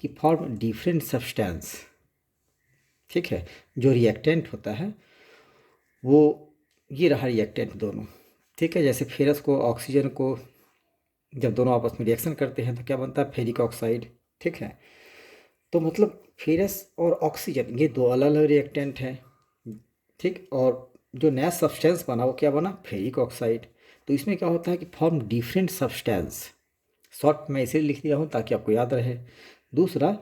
कि form different substance, ठीक है। जो रिएक्टेंट होता है वो ये रहा रिएक्टेंट दोनों, ठीक है। जैसे फेरस को ऑक्सीजन को जब दोनों आपस में रिएक्शन करते हैं तो क्या बनता है, फेरिक ऑक्साइड, ठीक है। तो मतलब फेरस और ऑक्सीजन ये दो अलग अलग रिएक्टेंट हैं, ठीक। और जो नया सब्सटेंस बना वो क्या बना, फेरिक ऑक्साइड। तो इसमें क्या होता है कि फॉर्म डिफरेंट सब्सटेंस, शॉर्ट में इसे लिख दिया हूँ ताकि आपको याद रहे। दूसरा,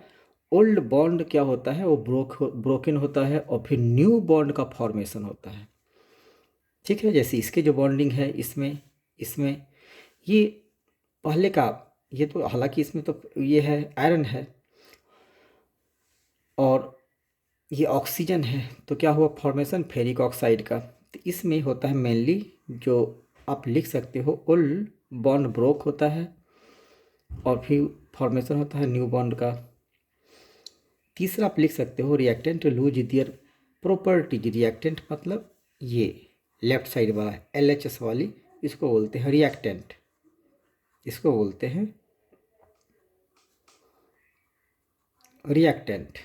ओल्ड बॉन्ड क्या होता है, वो ब्रोकन होता है और फिर न्यू बॉन्ड का फॉर्मेशन होता है, ठीक है। जैसे इसके जो बॉन्डिंग है इसमें इसमें ये पहले का, ये तो हालांकि इसमें तो ये है आयरन है और ये ऑक्सीजन है, तो क्या हुआ फॉर्मेशन फेरिक ऑक्साइड का। तो इसमें होता है मेनली जो आप लिख सकते हो, ओल्ड बॉन्ड ब्रोक होता है और फिर फॉर्मेशन होता है न्यू बॉन्ड का। तीसरा आप लिख सकते हो reactant lose their properties. Reactant मतलब ये लेफ्ट साइड वाला LHS वाली, इसको बोलते हैं रिएक्टेंट, इसको बोलते हैं रिएक्टेंट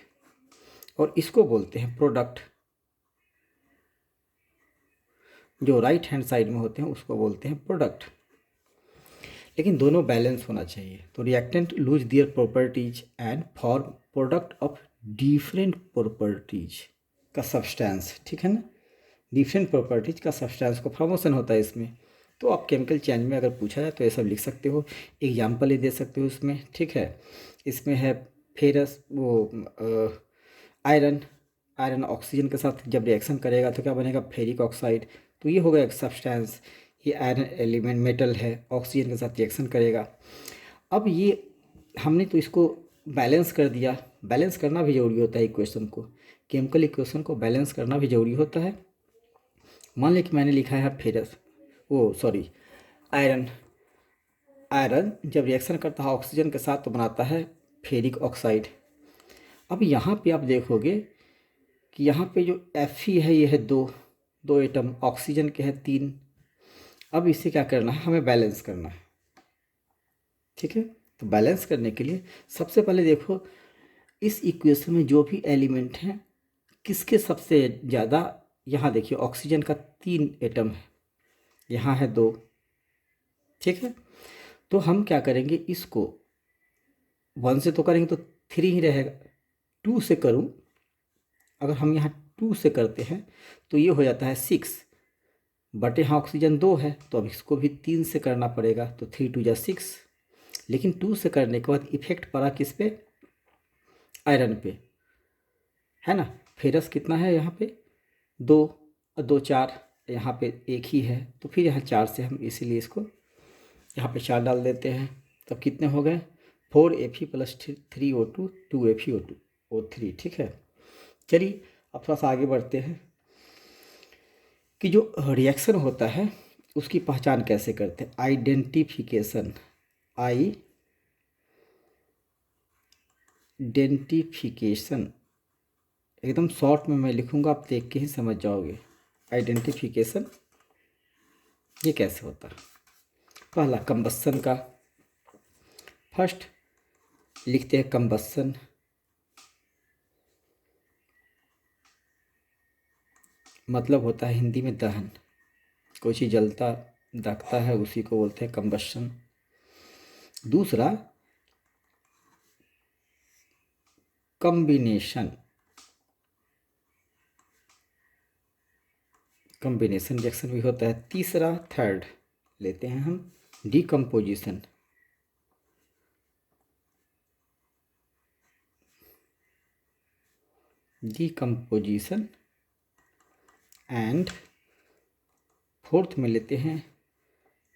और इसको बोलते हैं प्रोडक्ट। जो राइट हैंड साइड में होते हैं उसको बोलते हैं प्रोडक्ट। लेकिन दोनों बैलेंस होना चाहिए। तो reactant lose their properties and form product of different properties का सब्सटेंस, ठीक है ना। डिफरेंट प्रॉपर्टीज का सब्सटेंस को फॉर्मेशन होता है इसमें। तो आप केमिकल चेंज में अगर पूछा जाए तो ये सब लिख सकते हो, एग्जाम्पल ही दे सकते हो उसमें, ठीक है। इसमें है फेरस वो आयरन, आयरन ऑक्सीजन के साथ जब रिएक्शन करेगा तो क्या बनेगा, फेरिक ऑक्साइड। तो ये हो गया एक सब्सटेंस, ये आयरन एलिमेंट मेटल है, ऑक्सीजन के साथ रिएक्शन करेगा। अब ये हमने तो इसको बैलेंस कर दिया। बैलेंस करना भी ज़रूरी होता है इक्वेशन को, केमिकल इक्वेशन को बैलेंस करना भी ज़रूरी होता है। मान लीजिए कि मैंने लिखा है फेरस, वो सॉरी आयरन, आयरन जब रिएक्शन करता है ऑक्सीजन के साथ तो बनाता है फेरिक ऑक्साइड। अब यहाँ पे आप देखोगे कि यहाँ पे जो Fe है ये है दो, दो एटम, ऑक्सीजन के है तीन। अब इसे क्या करना है, हमें बैलेंस करना है, ठीक है। तो बैलेंस करने के लिए सबसे पहले देखो इस इक्वेशन में जो भी एलिमेंट हैं किसके सबसे ज़्यादा, यहाँ देखिए ऑक्सीजन का तीन एटम है, यहाँ है दो, ठीक है। तो हम क्या करेंगे, इसको वन से तो करेंगे तो थ्री ही रहेगा, टू से करूँ, अगर हम यहाँ टू से करते हैं तो ये हो जाता है सिक्स, बट यहाँ ऑक्सीजन दो है तो अब इसको भी तीन से करना पड़ेगा, तो थ्री टू जा सिक्स। लेकिन टू से करने के बाद इफेक्ट पड़ा किस पे, आयरन पे, है ना। फेरस कितना है यहाँ पे, दो, और दो चार, यहाँ पे एक ही है तो फिर यहाँ चार से हम इसीलिए इसको यहाँ पे चार डाल देते हैं। तब कितने हो गए, 4Fe प्लस 3O2, 2FeO2O3, ठीक है। चलिए अब थोड़ा सा आगे बढ़ते हैं कि जो रिएक्शन होता है उसकी पहचान कैसे करते हैं, आइडेंटिफिकेशन। आइडेंटिफिकेशन एकदम शॉर्ट में मैं लिखूंगा, आप देख के ही समझ जाओगे। आइडेंटिफिकेशन ये कैसे होता है, पहला कंबस्सन का, फर्स्ट लिखते हैं कंबस्सन, मतलब होता है हिंदी में दहन, कोई चीज़ जलता दहकता है उसी को बोलते हैं कंबस्शन। दूसरा कम्बिनेशन, कम्बिनेशन रिएक्शन भी होता है। तीसरा थर्ड लेते हैं हम डिकम्पोजिशन, डिकम्पोजिशन एंड फोर्थ में लेते हैं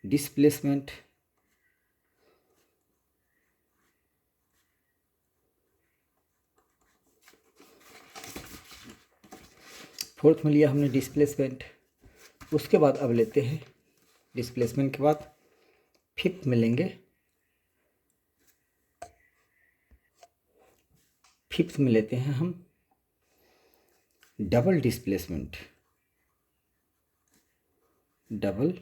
डिस्प्लेसमेंट। फोर्थ में लिया हमने डिस्प्लेसमेंट। उसके बाद अब लेते हैं डिस्प्लेसमेंट के बाद फिफ्थ में लेंगे, फिफ्थ में लेते हैं हम डबल डिस्प्लेसमेंट, डबल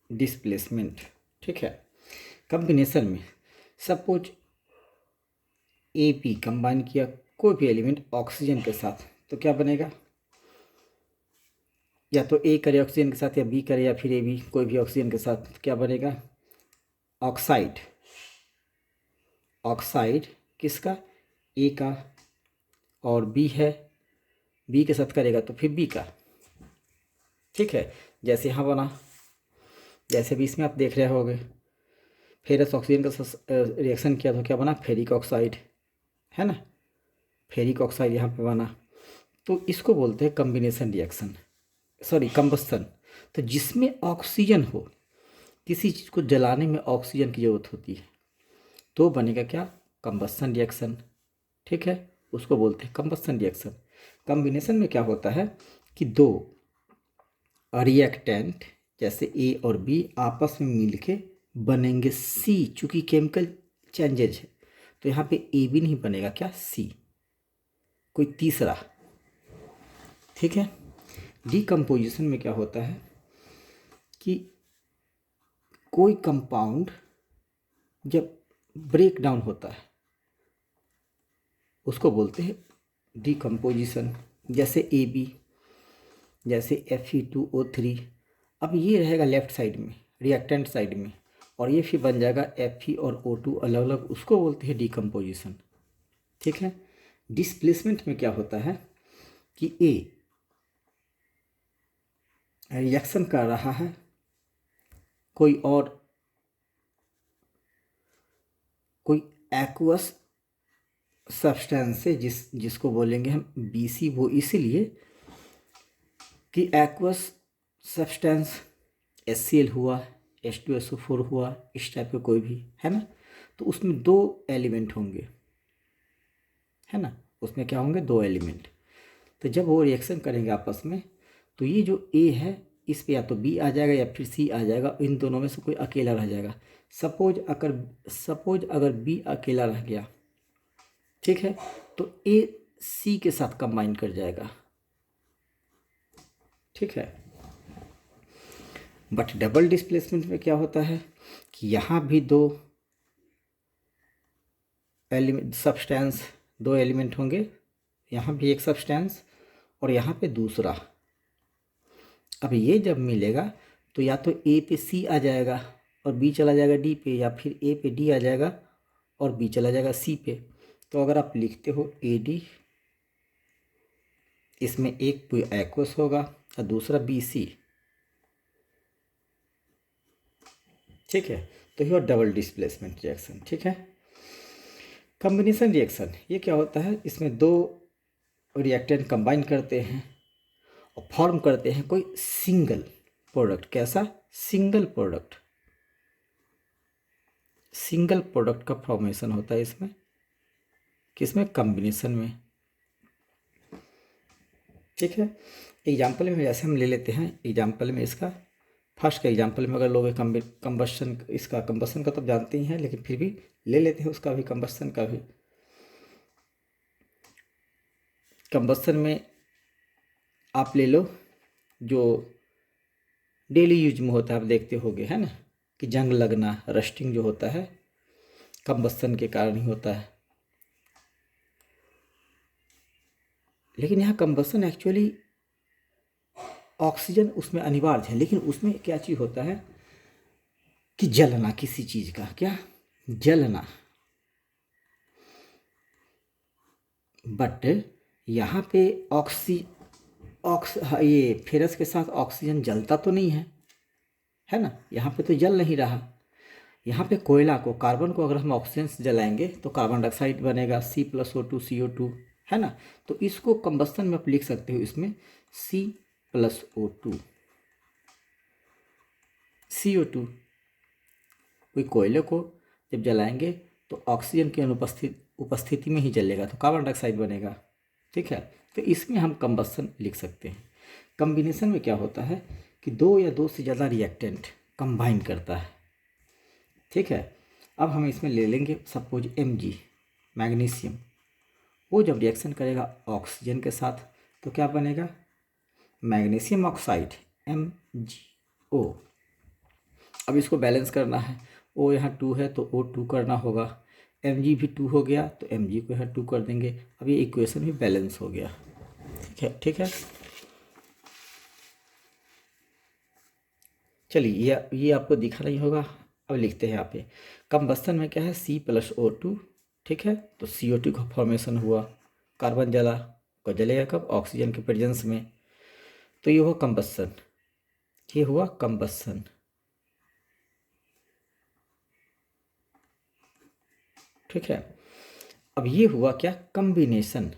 डिस्प्लेसमेंट। ठीक है, कॉम्बिनेशन में सपोज AP कंबाइन किया कोई भी एलिमेंट ऑक्सीजन के साथ, तो क्या बनेगा? या तो A करे ऑक्सीजन के साथ, या B करे, या फिर AB कोई भी ऑक्सीजन के साथ, तो क्या बनेगा? ऑक्साइड। ऑक्साइड किसका? A का, और B है, B के साथ करेगा तो फिर B का। ठीक है, जैसे यहाँ बना, जैसे भी इसमें आप देख रहे होगे, फेरस ऑक्सीजन का रिएक्शन किया तो क्या बना? फेरिक ऑक्साइड, है ना? फेरिक ऑक्साइड यहाँ पे बना। तो इसको बोलते हैं कम्बिनेशन रिएक्शन, सॉरी कंबस्सन। तो जिसमें ऑक्सीजन हो, किसी चीज़ को जलाने में ऑक्सीजन की ज़रूरत होती है, तो बनेगा क्या? कंबस्सन रिएक्शन। ठीक है, उसको बोलते हैं कंबस्सन रिएक्शन। कॉम्बिनेशन में क्या होता है कि दो रिएक्टेंट जैसे A और B आपस में मिलके बनेंगे C। चूँकि केमिकल चेंजेज है तो यहाँ पे AB नहीं बनेगा, क्या? C, कोई तीसरा। ठीक है, डीकम्पोजिशन में क्या होता है कि कोई कंपाउंड जब ब्रेक डाउन होता है उसको बोलते हैं डीकम्पोजिशन। जैसे AB, जैसे Fe2O3, अब ये रहेगा लेफ्ट साइड में, रिएक्टेंट साइड में, और ये फिर बन जाएगा Fe और O2 अलग अलग, उसको बोलते हैं डीकम्पोजिशन। ठीक है, डिस्प्लेसमेंट में क्या होता है कि A रिएक्शन कर रहा है कोई एक्वस सब्सटेंस से, जिसको बोलेंगे हम BC, वो इसीलिए कि एक्वस सब्सटेंस HCl हुआ, H2SO4 हुआ, इस टाइप का कोई भी, है ना? तो उसमें दो एलिमेंट होंगे, है ना? उसमें क्या होंगे? दो एलिमेंट। तो जब वो रिएक्शन करेंगे आपस में, तो ये जो A है इस पे या तो B आ जाएगा या फिर C आ जाएगा, इन दोनों में से कोई अकेला रह जाएगा। सपोज अगर B अकेला रह गया, ठीक है, तो A C के साथ कंबाइन कर जाएगा। ठीक है, बट डबल डिस्प्लेसमेंट में क्या होता है कि यहाँ भी दो सब्सटेंस, दो एलिमेंट होंगे, यहाँ भी एक सब्सटेंस और यहाँ पे दूसरा। अब ये जब मिलेगा तो या तो A पे C आ जाएगा और B चला जाएगा D पे, या फिर A पे D आ जाएगा और B चला जाएगा C पे। तो अगर आप लिखते हो AD, इसमें एक तो एक्वस होगा और दूसरा BC। ठीक है, तो ये डबल डिस्प्लेसमेंट रिएक्शन। ठीक है, कॉम्बिनेशन रिएक्शन ये क्या होता है? इसमें दो रिएक्टेंट कंबाइन करते हैं और फॉर्म करते हैं कोई सिंगल प्रोडक्ट। कैसा? Single product. सिंगल प्रोडक्ट का फॉर्मेशन होता है इसमें, किसमें? कॉम्बिनेशन में। ठीक है, एग्जाम्पल में जैसे हम ले लेते हैं, एग्जाम्पल में इसका फर्स्ट का एग्जाम्पल में अगर लोग कंबस्शन, इसका कंबस्शन का तो जानते ही हैं, लेकिन फिर भी ले लेते हैं उसका भी, कंबस्शन का भी। कंबस्शन में आप ले लो जो डेली यूज में होता है, आप देखते होगे, है ना, कि जंग लगना, रस्टिंग जो होता है कंबस्शन के कारण ही होता है। लेकिन यहाँ कंबस्शन एक्चुअली ऑक्सीजन उसमें अनिवार्य है, लेकिन उसमें क्या चीज़ होता है कि जलना, किसी चीज़ का क्या? जलना। बट यहाँ पे ये फेरस के साथ ऑक्सीजन जलता तो नहीं है ना? यहाँ पे तो जल नहीं रहा। यहाँ पे कोयला को, कार्बन को अगर हम ऑक्सीजन से जलाएंगे तो कार्बन डाइऑक्साइड बनेगा, C+O2 CO2, है ना? तो इसको कंबस्टन में आप लिख सकते हो, इसमें C+O2 CO2। कोई कोयले को जब जलाएंगे तो ऑक्सीजन की उपस्थिति में ही जलेगा, तो कार्बन डाइऑक्साइड बनेगा। ठीक है, तो इसमें हम कंबस्टन लिख सकते हैं। कॉम्बिनेशन में क्या होता है कि दो या दो से ज़्यादा रिएक्टेंट कंबाइन करता है। ठीक है, अब हम इसमें ले लेंगे सपोज Mg, मैग्नीशियम। वो जब रिएक्शन करेगा ऑक्सीजन के साथ तो क्या बनेगा? Magnesium oxide, MgO। अब इसको बैलेंस करना है, ओ यहाँ 2 है तो O2 करना होगा, Mg भी 2 हो गया तो Mg को यहाँ 2 कर देंगे। अब ये इक्वेशन भी बैलेंस हो गया। ठीक है, ठीक है। चलिए ये आपको दिखा नहीं होगा, अब लिखते हैं यहाँ पे। कंबस्टन में क्या है, C+O2। ठीक है, तो CO2 का फॉर्मेशन हुआ, कार्बन जलेगा कब, ऑक्सीजन के प्रेजेंस में, तो ये हुआ कंबस्टन, ये हुआ कंबस्टन। ठीक है, अब ये हुआ क्या, कम्बिनेशन।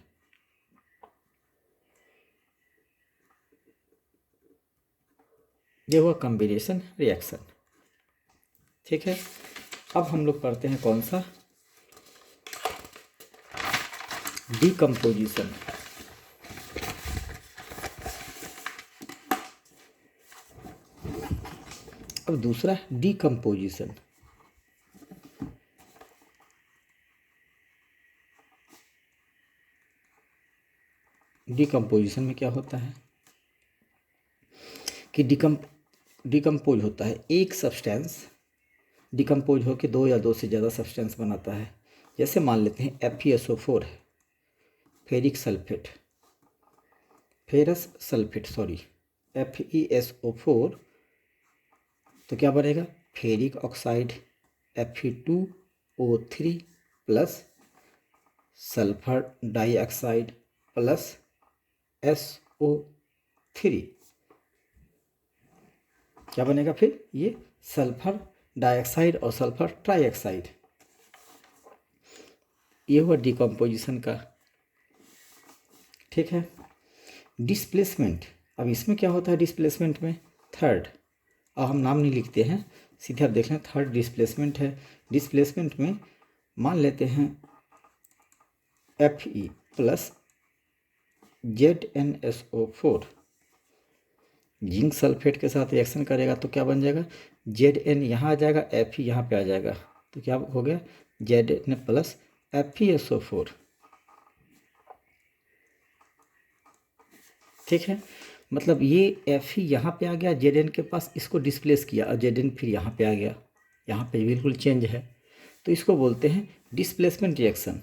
ये हुआ कम्बिनेशन रिएक्शन। ठीक है, अब हम लोग पढ़ते हैं कौन सा, डिकम्पोजिशन। अब दूसरा डिकम्पोजिशन। डिकम्पोजिशन में क्या होता है कि डिकम्पोज होता है, एक सब्सटेंस डिकम्पोज होकर दो या दो से ज़्यादा सब्सटेंस बनाता है। जैसे मान लेते हैं FeSO4 है, ferric sulphate, ferrous sulphate sorry, FeSO4, तो क्या बनेगा, ferric oxide Fe2O3 plus sulphur dioxide plus SO3, क्या बनेगा फिर, ये सल्फर डाइऑक्साइड और सल्फर ट्राइऑक्साइड। ये हुआ डिकम्पोजिशन का। ठीक है, डिस्प्लेसमेंट। अब इसमें क्या होता है डिस्प्लेसमेंट में, थर्ड, अब हम नाम नहीं लिखते हैं, सीधे आप देख लें, थर्ड डिस्प्लेसमेंट है। डिस्प्लेसमेंट में मान लेते हैं Fe plus ZnSO4 zinc sulphate के साथ रिएक्शन करेगा तो क्या बन जाएगा, Zn यहाँ आ जाएगा, Fe यहाँ पे आ जाएगा, तो क्या हो गया, Zn प्लस FeSO4। ठीक है, मतलब ये Fe यहाँ पे आ गया, Zn के पास, इसको डिस्प्लेस किया और Zn फिर यहाँ पे आ गया, यहाँ पे बिल्कुल चेंज है, तो इसको बोलते हैं डिस्प्लेसमेंट रिएक्शन।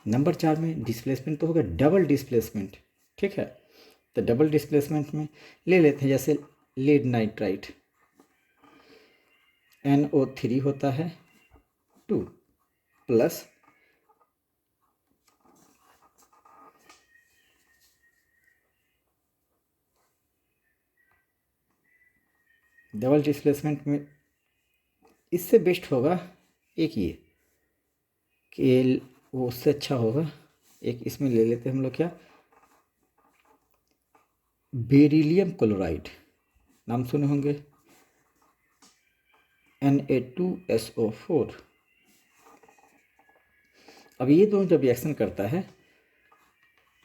नंबर 4 में डिस्प्लेसमेंट तो होगा डबल डिस्प्लेसमेंट। ठीक है, तो डबल डिस्प्लेसमेंट में ले लेते हैं जैसे लीड नाइट्राइट, NO3 होता है 2 प्लस डबल डिस्प्लेसमेंट में इससे बेस्ट होगा एक ये कि वो उससे अच्छा होगा, एक इसमें ले लेते हैं हम लोग क्या, बेरिलियम क्लोराइड, नाम सुने होंगे, Na2SO4। अब ये दोनों जब रिएक्शन करता है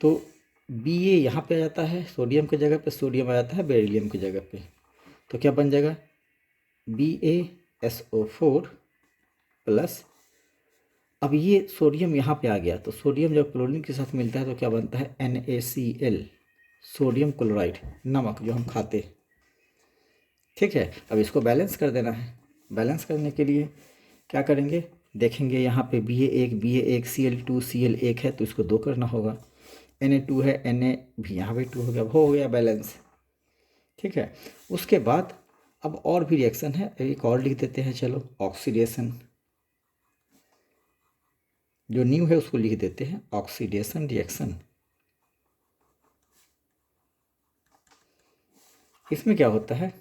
तो Ba यहाँ पे आ जाता है, सोडियम की जगह पे सोडियम आ जाता है बेरिलियम की जगह पे, तो क्या बन जाएगा, BaSO4 प्लस, अब ये सोडियम यहाँ पे आ गया, तो सोडियम जब क्लोरीन के साथ मिलता है तो क्या बनता है, NaCl, सोडियम क्लोराइड, नमक जो हम खाते। ठीक है, अब इसको बैलेंस कर देना है। बैलेंस करने के लिए क्या करेंगे, देखेंगे यहाँ पे Ba1 Cl2 Cl1 है तो इसको 2 करना होगा, Na2 है, Na भी यहाँ पे 2 हो गया, हो गया बैलेंस। ठीक है, उसके बाद अब और भी रिएक्शन है, एक और लिख देते हैं, चलो ऑक्सीडेशन, जो न्यू है उसको लिख देते हैं ऑक्सीडेशन रिएक्शन। इसमें क्या होता है,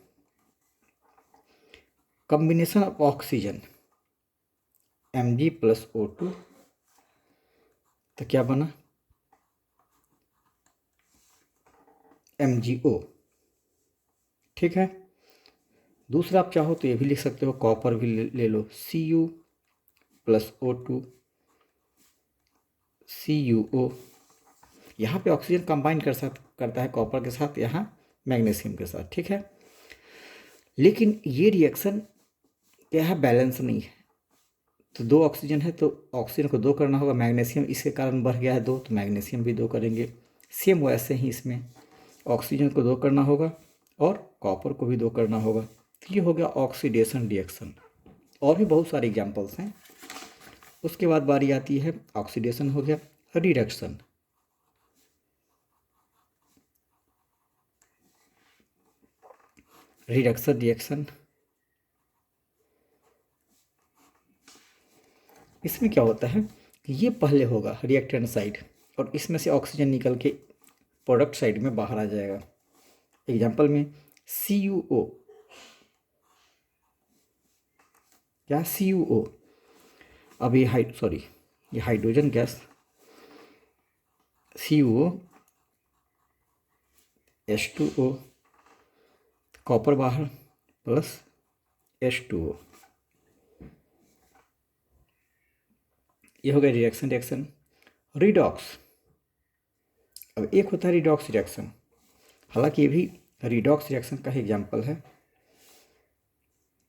combination of oxygen Mg plus O2, तो क्या बना, MgO। ठीक है, दूसरा आप चाहो तो ये भी लिख सकते हो, कॉपर भी ले लो, Cu प्लस O2 CuO। यहाँ पे ऑक्सीजन कंबाइन करता है कॉपर के साथ, यहाँ मैग्नीशियम के साथ। ठीक है, लेकिन ये रिएक्शन क्या है, बैलेंस नहीं है, तो 2 ऑक्सीजन है तो ऑक्सीजन को 2 करना होगा, मैग्नीशियम इसके कारण बढ़ गया है 2, तो मैग्नीशियम भी 2 करेंगे। सेम वैसे ही इसमें ऑक्सीजन को 2 करना होगा और कॉपर को भी 2 करना होगा, तो ये हो गया ऑक्सीडेशन रिएक्शन। और भी बहुत सारे एग्जांपल्स हैं। उसके बाद बारी आती है, ऑक्सीडेशन हो गया, रिडक्शन। रिडक्शन रिएक्शन, इसमें क्या होता है कि ये पहले होगा रिएक्टेंट साइड, और इसमें से ऑक्सीजन निकल के प्रोडक्ट साइड में बाहर आ जाएगा। एग्जांपल में CuO, क्या CuO, अब ये ये hydrogen gas CuO H2O, copper बाहर प्लस H2O, ये हो गया रिएक्शन। रिडॉक्स, अब एक होता है रिडॉक्स रिएक्शन, हालांकि ये भी रिडॉक्स रिएक्शन का ही एग्जाम्पल है,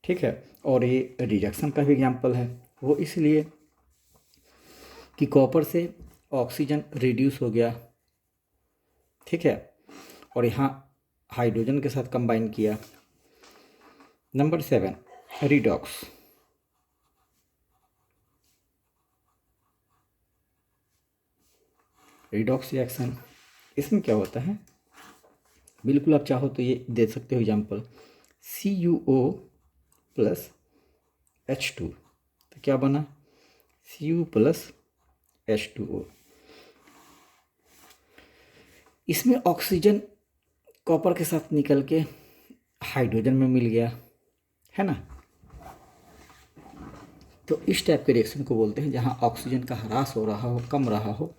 ठीक है, और ये रिडक्शन का भी एग्जाम्पल है। वो इसलिए कि कॉपर से ऑक्सीजन रिड्यूस हो गया, ठीक है, और यहाँ हाइड्रोजन के साथ कंबाइन किया। Number 7, redox. रिडॉक्स रिएक्शन, इसमें क्या होता है, बिल्कुल आप चाहो तो ये दे सकते हो एग्जाम्पल, CuO प्लस H2, तो क्या बना, Cu प्लस H2O। इसमें ऑक्सीजन कॉपर के साथ निकल के हाइड्रोजन में मिल गया, है ना। तो इस टाइप के रिएक्शन को बोलते हैं जहाँ ऑक्सीजन का ह्रास हो रहा हो, कम रहा हो,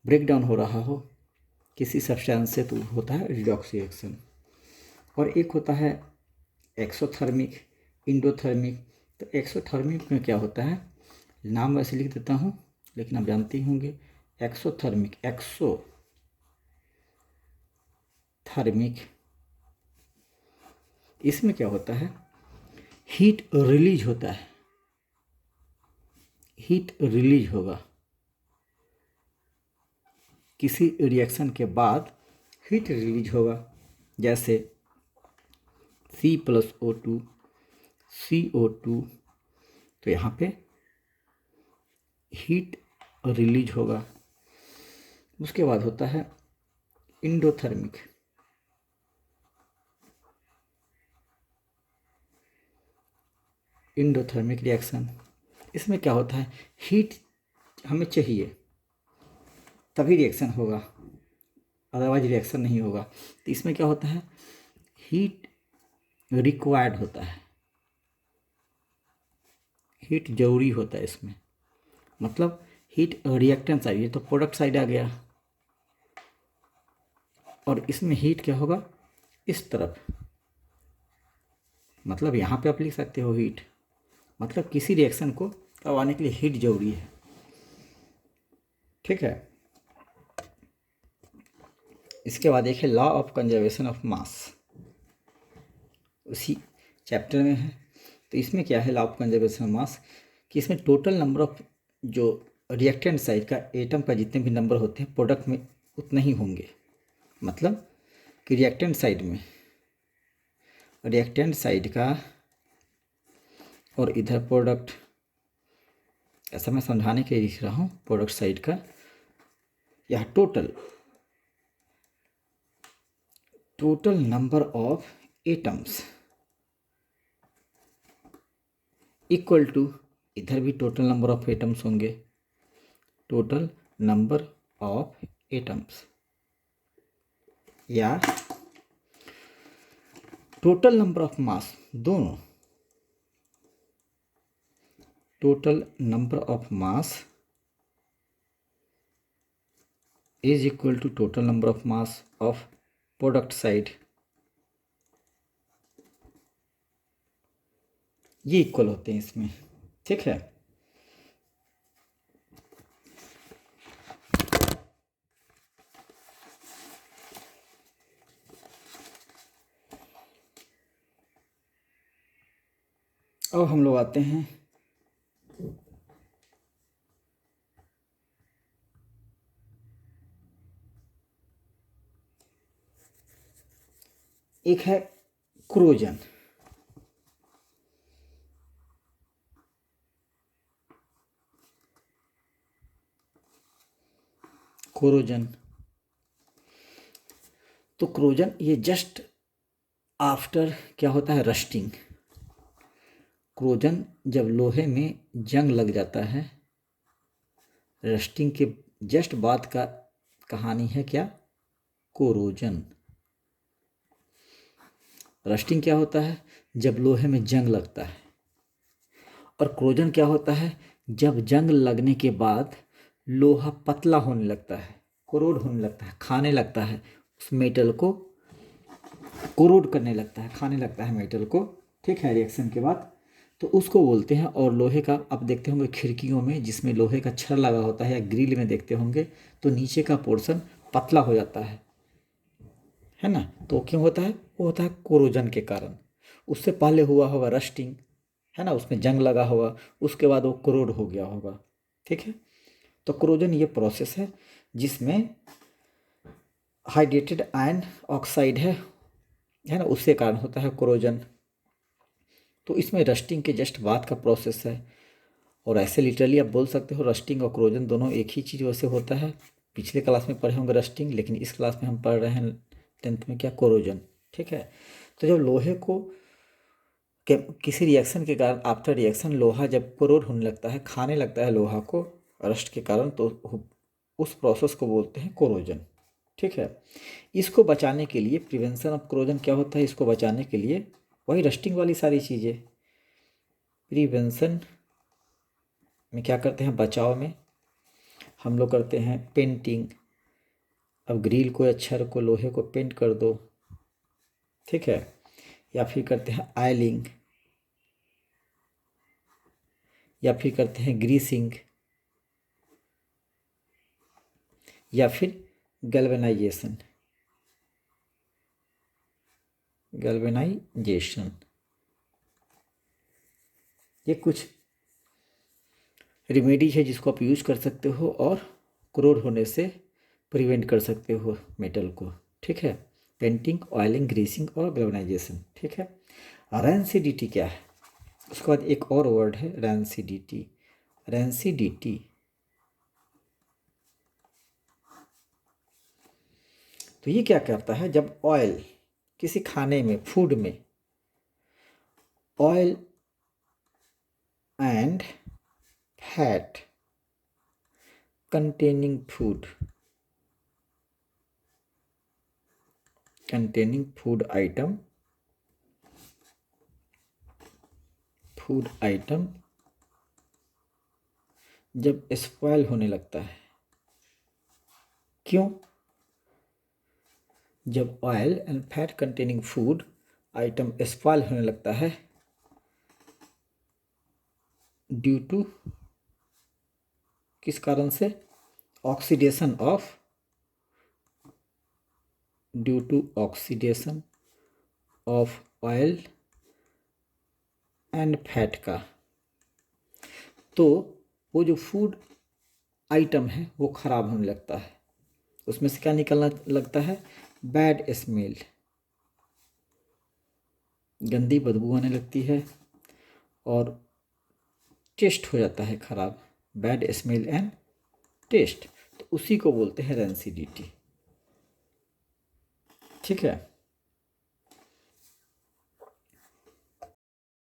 ब्रेक डाउन हो रहा हो किसी सब्सटेंस से, तो होता है रिडॉक्स रिएक्शन। और एक होता है एक्सोथर्मिक, इंडोथर्मिक। तो एक्सोथर्मिक में क्या होता है, नाम वैसे लिख देता हूँ लेकिन आप जानते ही होंगे, एक्सोथर्मिक, इसमें क्या होता है, हीट रिलीज होता है, हीट रिलीज होगा किसी रिएक्शन के बाद, हीट रिलीज होगा, जैसे C+O2 CO2, तो यहाँ पे हीट रिलीज होगा। उसके बाद होता है इंडोथर्मिक, रिएक्शन। इसमें क्या होता है, हीट हमें चाहिए तभी रिएक्शन होगा, अदरवाइज रिएक्शन नहीं होगा। तो इसमें क्या होता है, हीट रिक्वायर्ड होता है, हीट जरूरी होता है इसमें, मतलब हीट रिएक्टेंट साइड, ये तो प्रोडक्ट साइड आ गया, और इसमें हीट क्या होगा, इस तरफ, मतलब यहाँ पे आप लिख सकते हो हीट, मतलब किसी रिएक्शन को करवाने के लिए हीट जरूरी है, ठीक है। इसके बाद एक है law of conservation of mass, उसी चैप्टर में है। तो इसमें क्या है, law of conservation of mass, कि इसमें टोटल नंबर ऑफ जो रिएक्टेंट साइड का एटम का जितने भी नंबर होते हैं प्रोडक्ट में उतने ही होंगे, मतलब कि रिएक्टेंट साइड का और इधर प्रोडक्ट, ऐसा मैं समझाने के लिए लिख रहा हूँ, प्रोडक्ट साइड का यह total number of atoms equal to, इधर भी टोटल नंबर ऑफ एटम्स होंगे, टोटल नंबर ऑफ एटम्स, या टोटल नंबर ऑफ मास, दोनों, total number of mass is equal to total number of mass of product side, ये इक्वल होते हैं इसमें, ठीक है। अब हम लोग आते हैं एक है क्रोजन। क्रोजन तो क्रोजन ये जस्ट आफ्टर क्या होता है, रस्टिंग। क्रोजन जब लोहे में जंग लग जाता है, रस्टिंग के जस्ट बाद का कहानी है क्या, कोरोजन। रस्टिंग क्या होता है, जब लोहे में जंग लगता है, और क्रोजन क्या होता है, जब जंग लगने के बाद लोहा पतला होने लगता है, कोरोड होने लगता है, खाने लगता है उस मेटल को, कोरोड करने लगता है, खाने लगता है मेटल को, ठीक है, रिएक्शन के बाद, तो उसको बोलते हैं। और लोहे का आप देखते होंगे खिड़कियों में जिसमें लोहे का छड़ लगा होता है, या ग्रिल में देखते होंगे तो नीचे का पोर्शन पतला हो जाता है ना। तो क्यों होता है, वो होता है कोरोजन के कारण। उससे पहले हुआ होगा रस्टिंग, है ना, उसमें जंग लगा होगा, उसके बाद वो कोरोड हो गया होगा, ठीक है। तो कोरोजन ये प्रोसेस है जिसमें हाइड्रेटेड आयन ऑक्साइड है ना, उससे कारण होता है कोरोजन। तो इसमें रस्टिंग के जस्ट बाद का प्रोसेस है। और ऐसे लिटरली आप बोल सकते हो रस्टिंग और कोरोजन दोनों एक ही चीज़ वैसे होता है। पिछले क्लास में पढ़े होंगे रस्टिंग, लेकिन इस क्लास में हम पढ़ रहे हैं 10th में क्या, कोरोजन, ठीक है। तो जब लोहे को किसी रिएक्शन के कारण, आफ्टर रिएक्शन लोहा जब कोरोड होने लगता है, खाने लगता है लोहा को रस्ट के कारण, तो उस प्रोसेस को बोलते हैं कोरोजन, ठीक है। इसको बचाने के लिए प्रिवेंशन ऑफ कोरोजन क्या होता है, इसको बचाने के लिए वही रस्टिंग वाली सारी चीज़ें। प्रिवेंशन में क्या करते हैं, बचाव में हम लोग करते हैं पेंटिंग। अब ग्रिल को या छड़ को, लोहे को पेंट कर दो, ठीक है। या फिर करते हैं आयलिंग, या फिर करते हैं ग्रीसिंग, या फिर गैल्वेनाइजेशन। गैल्वेनाइजेशन ये कुछ रेमेडीज है जिसको आप यूज कर सकते हो और क्रोड होने से प्रिवेंट कर सकते हो मेटल को, ठीक है। पेंटिंग, ऑयलिंग, ग्रीसिंग और गैल्वेनाइजेशन, ठीक है। रैंसिडिटी क्या है, उसके बाद एक और वर्ड है रैंसिडिटी। रैंसिडिटी तो ये क्या करता है, जब ऑयल किसी खाने में, फूड में, oil and fat containing food food item जब स्पॉइल होने लगता है, क्यों, जब oil and fat containing food item spoil होने लगता है ड्यू टू, किस कारण से, oxidation of, due to oxidation of oil and fat का, तो वो जो फूड आइटम है वो ख़राब होने लगता है, उसमें से क्या निकलना लगता है, बैड स्मेल, गंदी बदबू आने लगती है और टेस्ट हो जाता है ख़राब, बैड स्मेल एंड टेस्ट। तो उसी को बोलते हैं रैंसिडिटी, ठीक है।